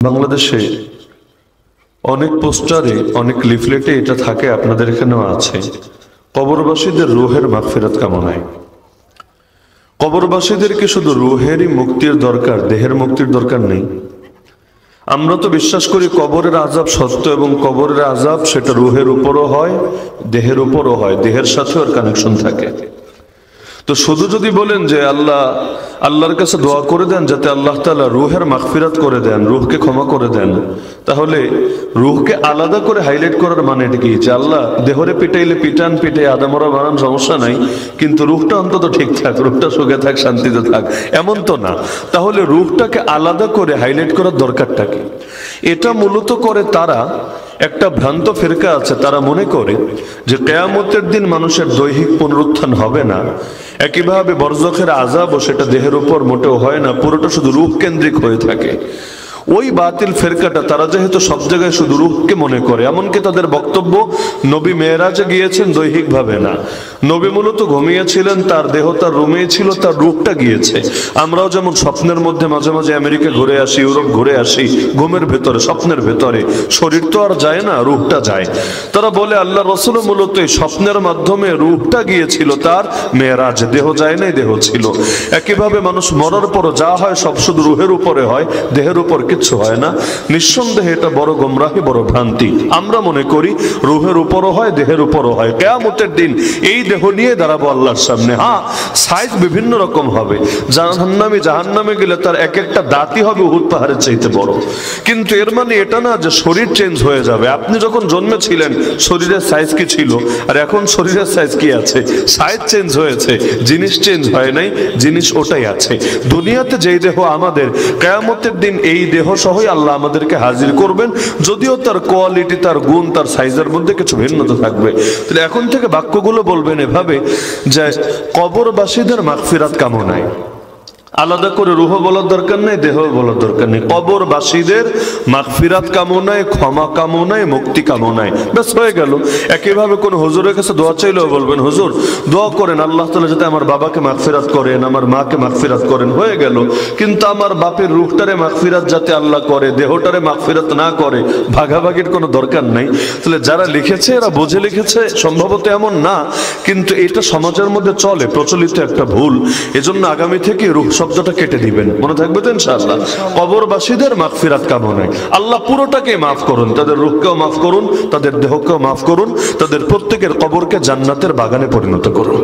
বাংলাদেশে অনেক পোস্টারে, অনেক লিফলেটে এটা থাকে, আপনাদের এখানেও আছে, কবরবাসীদের রুহের মাগফিরাত কামনায়। কবরবাসীদেরকে শুধু রুহেরই মুক্তির দরকার, দেহের মুক্তির দরকার নেই। আমরা তো বিশ্বাস করি কবরের আযাব সত্য, এবং কবরের আযাব সেটা রুহের উপরও হয়, দেহের উপরও হয়, দেহের সাথেও এর কানেকশন থাকে। তো শুধু যদি বলেন যে আল্লাহর কাছে দোয়া করে দেন যাতে আল্লাহ তাআলা রুহের মাগফিরাত করে দেন, রুহকে ক্ষমা করে দেন, তাহলে রুহকে আলাদা করে হাইলাইট করার মানে এটা কি? যে আল্লাহ দেহরে পিটাইলে পিটান, পিটে আদামরা বানান, সমস্যা নাই, কিন্তু রুহটা অন্তত ঠিক থাক, রুহটা সুখে থাক, শান্তিতে থাক, এমন তো না। তাহলে রুহটাকে আলাদা করে হাইলাইট করার দরকারটা কি? এটা মূলত করে তারা, একটা ভ্রান্ত ফিরকা আছে, তারা মনে করে যে কিয়ামতের দিন মানুষের দৈহিক পুনরুত্থান হবে না, একইভাবে বরজখের আযাবও সেটা দেহের উপর মোটেও হয় না, পুরোটা শুধু রূহ কেন্দ্রিক হয়ে থাকে। ওই বাতিল ফেরকাটা তারা যেহেতু সব জায়গায় শুধু রূহকে মনে করে, এমনকি তাদের বক্তব্য নবী মেরাজে গিয়েছেন দৈহিক ভাবে না, নবী মূলত ঘুমিয়েছিলেন, তার দেহ তার রুমেই ছিল, তার রূহটা গিয়েছে। আমরাও যেমন স্বপ্নের মধ্যে মাঝে মাঝে আমেরিকা ঘুরে আসি, ইউরোপ ঘুরে আসি, ঘুমের ভেতরে, স্বপ্নের ভেতরে, শরীর তো আর যায় না, রূহটা যায়। তারা বলে আল্লাহ রাসূল মূলত এই স্বপ্নের মাধ্যমে রূহটা গিয়েছিল তার মেরাজ, দেহ যায় নাই, দেহ ছিল। একইভাবে মানুষ মরার পর যা হয় সব শুধু রূহের উপরে হয়, দেহের উপর কিছু হয় না। নিঃসন্দেহে এটা বড় গোমরাহি, বড় ভ্রান্তি। আমরা মনে করি রূহের উপরও হয়, দেহের উপরও হয়। কিয়ামতের দিন এই দেহ নিয়ে দাঁড়াবো আল্লাহর সামনে। হ্যাঁ, সাইজ বিভিন্ন রকম হবে। জাহান্নামে গেলে তার এক একটা দাঁতই হবে উহুদ পাহাড়ের চাইতে বড়। কিন্তু এর মানে এটা না যে শরীর চেঞ্জ হয়ে যাবে। আপনি যখন জন্মেছিলেন শরীরের সাইজ কি ছিল, আর এখন শরীরের সাইজ কি আছে? সাইজ চেঞ্জ হয়েছে, জিনিস চেঞ্জ হয় নাই, জিনিস ওটাই আছে। দুনিয়াতে যেই দেহ আমাদের, কিয়ামতের দিন এই দেহ সহই আল্লাহ আমাদেরকে হাজির করবেন, যদিও তার কোয়ালিটি, তার গুণ, তার সাইজের মধ্যে কিছু ভিন্নতা থাকবে। তাহলে এখন থেকে বাক্যগুলো বলবেন এভাবে যে কবরবাসীদের মাগফিরাত কামনায়। আলাদা করে রুহ বলার দরকার নেই, দেহ বলার দরকার নেই। কবরবাসীদের মাগফিরাত কামনায়, ক্ষমা কামনায়, মুক্তি কামনায়, ব্যাস হয়ে গেল। একইভাবে কোন হুজুরের কাছে দোয়া চাইলেও বলবেন হুজুর দোয়া করেন আল্লাহ তাআলা যাতে আমার বাবাকে মাগফিরাত করেন, আমার মাকে মাগফিরাত করেন, হয়ে গেল। কিন্তু আমার বাপের রূহটারে মাগফিরাত যাতে আল্লাহ করে, দেহটারে মাগফিরাত না করে, ভাগাভাগির কোনো দরকার নাই। তাহলে যারা লিখেছে এরা বুঝে লিখেছে, সম্ভবত এমন না, কিন্তু এটা সমাজের মধ্যে চলে, প্রচলিত একটা ভুল। এজন্য আগামী থেকে রূহ শব্দটা কেটে দিবেন, মনে থাকবে তো ইনশাআল্লাহ। কবরবাসীদের মাগফিরাত কামনায় আল্লাহ পুরোটাকে মাফ করুন, তাদের রূহকেও মাফ করুন, তাদের দেহকেও মাফ করুন, তাদের প্রত্যেকের কবরকে জান্নাতের বাগানে পরিণত করুন।